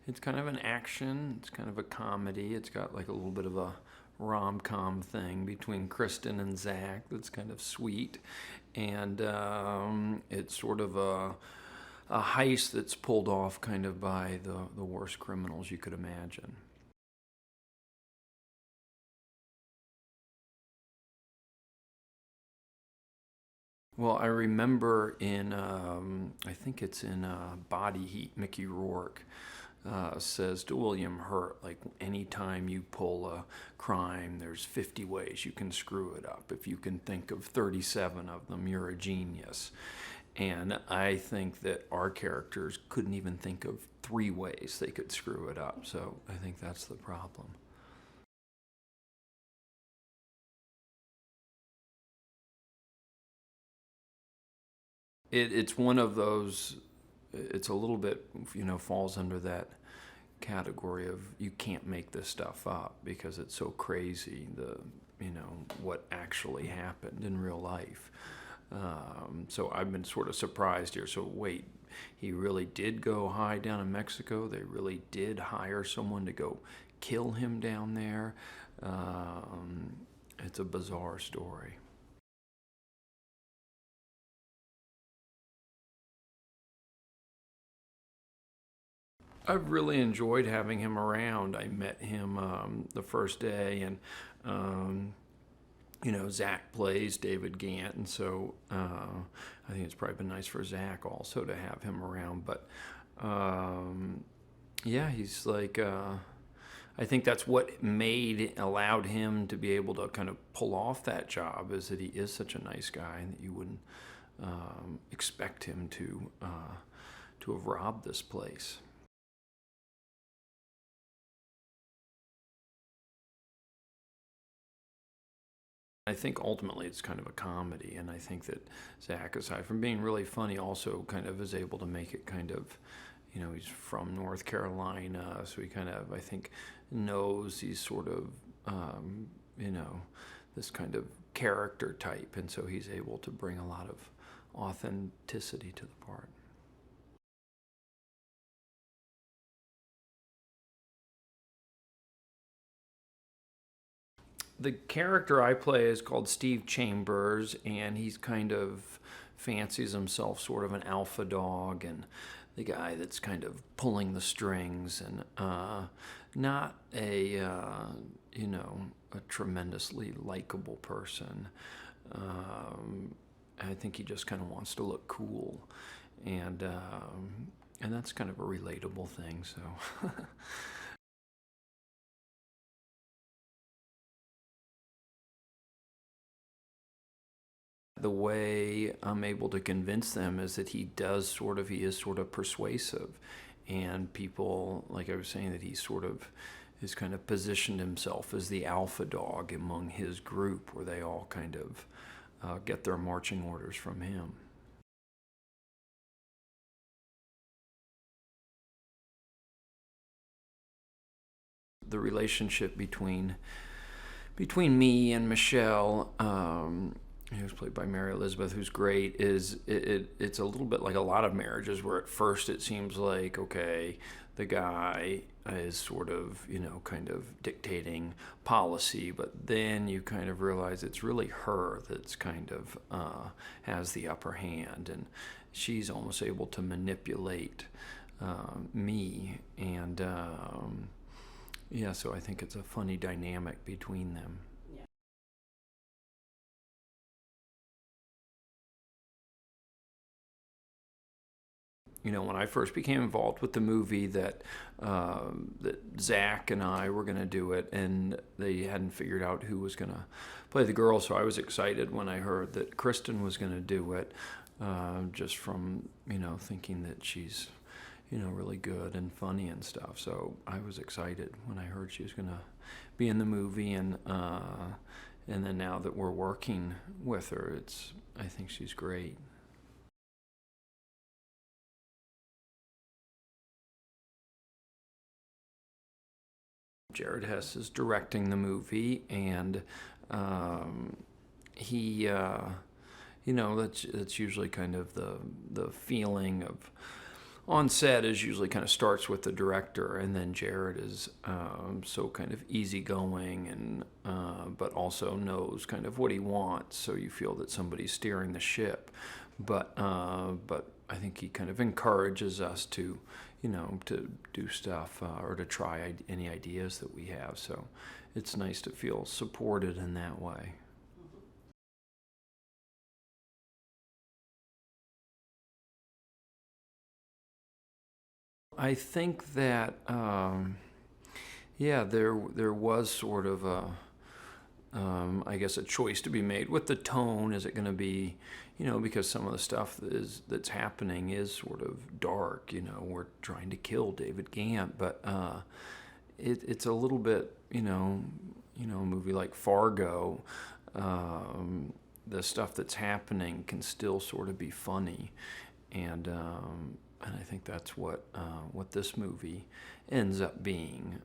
It's kind of an action, it's kind of a comedy. It's got like a little bit of a rom-com thing between Kristen and Zach that's kind of sweet. And it's sort of a heist that's pulled off kind of by the worst criminals you could imagine. Well, I remember in, I think it's in Body Heat, Mickey Rourke says to William Hurt, like, anytime you pull a crime, there's 50 ways you can screw it up. If you can think of 37 of them, you're a genius. And I think that our characters couldn't even think of 3 ways they could screw it up. So I think that's the problem. It's one of those, it's a little bit, falls under that category of you can't make this stuff up because it's so crazy, what actually happened in real life. So I've been sort of surprised here. So wait, he really did go hide down in Mexico? They really did hire someone to go kill him down there? It's a bizarre story. I've really enjoyed having him around. I met him the first day, and um, Zach plays David Gant, and so I think it's probably been nice for Zach also to have him around. But um, yeah, he's like, I think that's what allowed him to be able to kind of pull off that job, is that he is such a nice guy, and that you wouldn't expect him to have robbed this place. I think ultimately it's kind of a comedy, and I think that Zach, aside from being really funny, also kind of is able to make it kind of, he's from North Carolina, so he kind of, I think, knows he's sort of, you know, this kind of character type, and so he's able to bring a lot of authenticity to the part. The character I play is called Steve Chambers, and he's kind of fancies himself sort of an alpha dog and the guy that's kind of pulling the strings, and not you know a tremendously likable person. I think he just kind of wants to look cool, and that's kind of a relatable thing. So. The way I'm able to convince them is that he is sort of persuasive. And people, like I was saying, that he sort of has kind of positioned himself as the alpha dog among his group, where they all kind of get their marching orders from him. The relationship between me and Michelle, who's played by Mary Elizabeth, who's great, it's a little bit like a lot of marriages where at first it seems like, okay, the guy is sort of, kind of dictating policy, but then you kind of realize it's really her that's kind of has the upper hand, and she's almost able to manipulate me, and yeah, so I think it's a funny dynamic between them. When I first became involved with the movie, that Zach and I were going to do it, and they hadn't figured out who was going to play the girl. So I was excited when I heard that Kristen was going to do it, just from thinking that she's really good and funny and stuff. So I was excited when I heard she was going to be in the movie, and then now that we're working with her, I think she's great. Jared Hess is directing the movie, and he, that's usually kind of the feeling of on set is usually kind of starts with the director, and then Jared is so kind of easygoing and but also knows kind of what he wants. So you feel that somebody's steering the ship, but I think he kind of encourages us to, to do stuff or to try any ideas that we have. So it's nice to feel supported in that way. I think that yeah, there was sort of a I guess a choice to be made with the tone. Is it going to be, because some of the stuff that's happening is sort of dark. We're trying to kill David Gant, but it's a little bit, a movie like Fargo. The stuff that's happening can still sort of be funny, and I think that's what this movie ends up being.